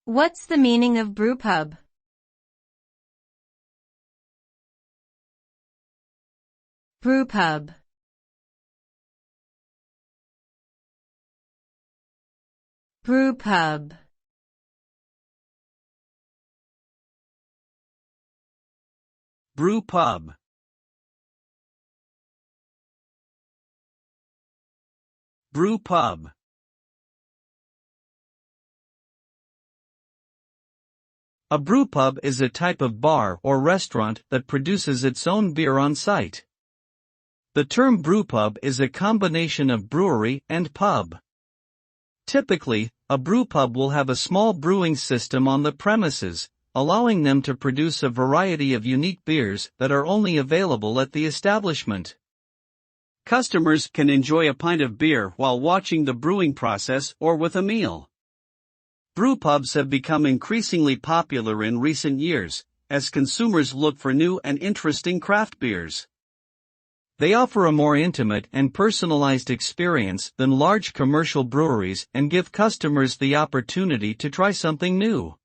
What's the meaning of brewpub? Brewpub. Brewpub. Brewpub. Brewpub. A brewpub is a type of bar or restaurant that produces its own beer on site. The term brewpub is a combination of brewery and pub. Typically, a brewpub will have a small brewing system on the premises, allowing them to produce a variety of unique beers that are only available at the establishment. Customers can enjoy a pint of beer while watching the brewing process or with a meal. Brewpubs have become increasingly popular in recent years, as consumers look for new and interesting craft beers. They offer a more intimate and personalized experience than large commercial breweries and give customers the opportunity to try something new.